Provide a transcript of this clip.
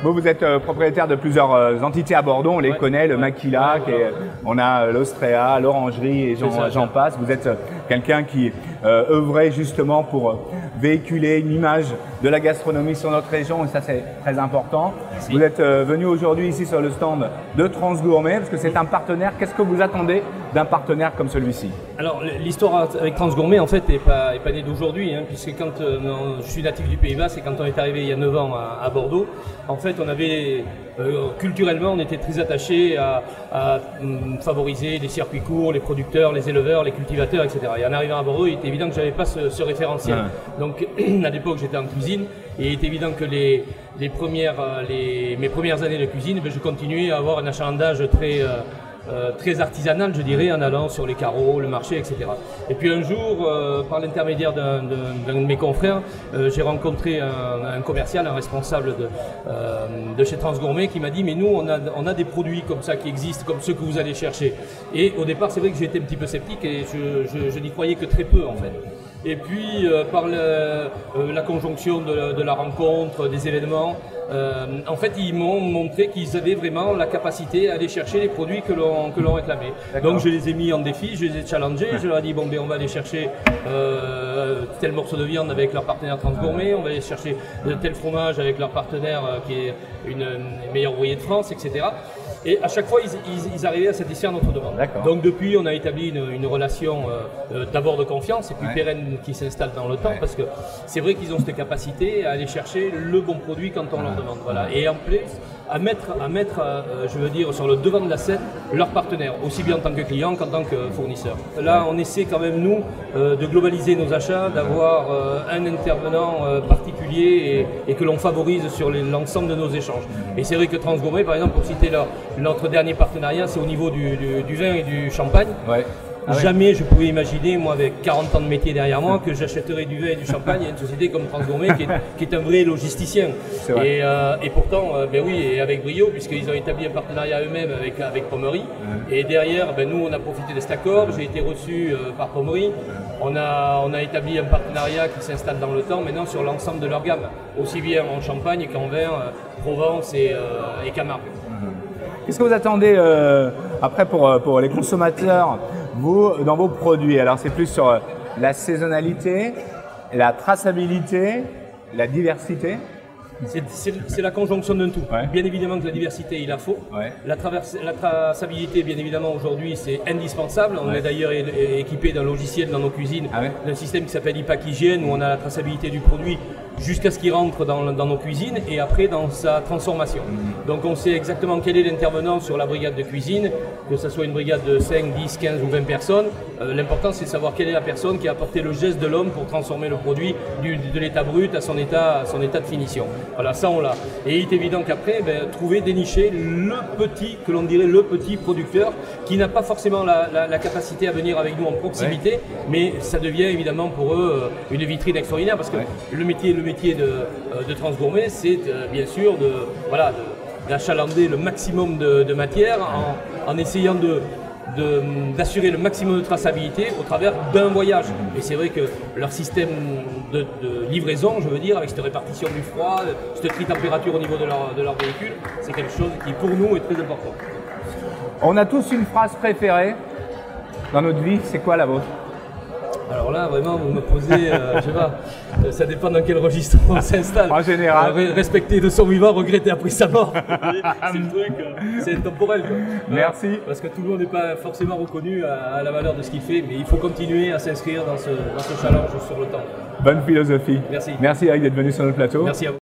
Vous êtes propriétaire de plusieurs entités à Bordeaux, on les connaît, le Maquila, on a l'Ostréa, l'Orangerie et j'en passe. Vous êtes quelqu'un qui œuvrait justement pour véhiculer une image de la gastronomie sur notre région et ça c'est très important. Merci. Vous êtes venu aujourd'hui ici sur le stand de Transgourmet parce que c'est un partenaire. Qu'est-ce que vous attendez d'un partenaire comme celui-ci? Alors l'histoire avec Transgourmet en fait n'est pas née d'aujourd'hui, hein, puisque quand je suis natif du Pays Basque et quand on est arrivé il y a 9 ans à Bordeaux, en fait on avait culturellement on était très attachés à favoriser les circuits courts, les producteurs, les éleveurs, les cultivateurs, etc. Et en arrivant à Bordeaux, il était évident que je n'avais pas ce référentiel. Donc à l'époque j'étais en cuisine et il est évident que mes premières années de cuisine, je continuais à avoir un achalandage très artisanal, je dirais, en allant sur les carreaux, le marché, etc. Et puis un jour, par l'intermédiaire d'un de mes confrères, j'ai rencontré un commercial, un responsable de chez Transgourmet qui m'a dit « mais nous, on a des produits comme ça qui existent, comme ceux que vous allez chercher ». Et au départ, c'est vrai que j'étais un petit peu sceptique et je n'y croyais que très peu en fait. Et puis, par la conjonction de la rencontre, des événements, en fait, ils m'ont montré qu'ils avaient vraiment la capacité à aller chercher les produits que l'on réclamait. Donc, je les ai mis en défi, je les ai challengés, je leur ai dit, bon, ben, on va aller chercher tel morceau de viande avec leur partenaire Transgourmet, on va aller chercher tel fromage avec leur partenaire qui est une meilleure ouvrier de France, etc. Et à chaque fois, ils arrivaient à satisfaire notre demande. Donc depuis, on a établi une relation d'abord de confiance et puis pérenne qui s'installe dans le temps parce que c'est vrai qu'ils ont cette capacité à aller chercher le bon produit quand on leur demande. Voilà. Et en plus, à mettre je veux dire, sur le devant de la scène, leurs partenaires, aussi bien en tant que client qu'en tant que fournisseur. Là, on essaie quand même, nous, de globaliser nos achats, d'avoir un intervenant particulier et que l'on favorise sur l'ensemble de nos échanges. Et c'est vrai que Transgourmet, par exemple, pour citer notre dernier partenariat, c'est au niveau du vin et du champagne. Jamais je pouvais imaginer, moi avec 40 ans de métier derrière moi, que j'achèterais du vin et du champagne à une société comme Transgourmet qui est un vrai logisticien. Et pourtant, ben oui, et avec brio, puisqu'ils ont établi un partenariat eux-mêmes avec Pommery. Et derrière, ben nous on a profité de cet accord, j'ai été reçu par Pommery. On a établi un partenariat qui s'installe dans le temps maintenant sur l'ensemble de leur gamme, aussi bien en champagne qu'en vin, Provence et Camargue. Qu'est-ce que vous attendez après pour les consommateurs, vous, dans vos produits? Alors c'est plus sur la saisonnalité, la traçabilité, la diversité? C'est la conjonction d'un tout. Bien évidemment que la diversité, il la faut. La traçabilité, bien évidemment, aujourd'hui, c'est indispensable. On est d'ailleurs équipé d'un logiciel dans nos cuisines, d'un système qui s'appelle IPAC Hygiène, où on a la traçabilité du produit jusqu'à ce qu'il rentre dans nos cuisines et après dans sa transformation. Donc on sait exactement quel est l'intervenant sur la brigade de cuisine, que ce soit une brigade de 5, 10, 15 ou 20 personnes. L'important, c'est de savoir quelle est la personne qui a apporté le geste de l'homme pour transformer le produit de l'état brut à son état de finition. Voilà, ça on l'a. Et il est évident qu'après, trouver, dénicher le petit producteur qui n'a pas forcément la capacité à venir avec nous en proximité, mais ça devient évidemment pour eux une vitrine extraordinaire parce que le métier de Transgourmet, c'est bien sûr d'achalander le maximum de matière en essayant d'assurer le maximum de traçabilité au travers d'un voyage. Et c'est vrai que leur système de livraison, je veux dire, avec cette répartition du froid, cette tri-température au niveau de leur véhicule, c'est quelque chose qui pour nous est très important. On a tous une phrase préférée dans notre vie, c'est quoi la vôtre? Alors là, vraiment, vous me posez, je sais pas, ça dépend dans quel registre on s'installe. En général. Respecter de son vivant, regretter après sa mort. C'est le truc, c'est intemporel. Merci. Parce que tout le monde n'est pas forcément reconnu à la valeur de ce qu'il fait, mais il faut continuer à s'inscrire dans ce challenge sur le temps. Bonne philosophie. Merci. Merci Eric d'être venu sur notre plateau. Merci à vous.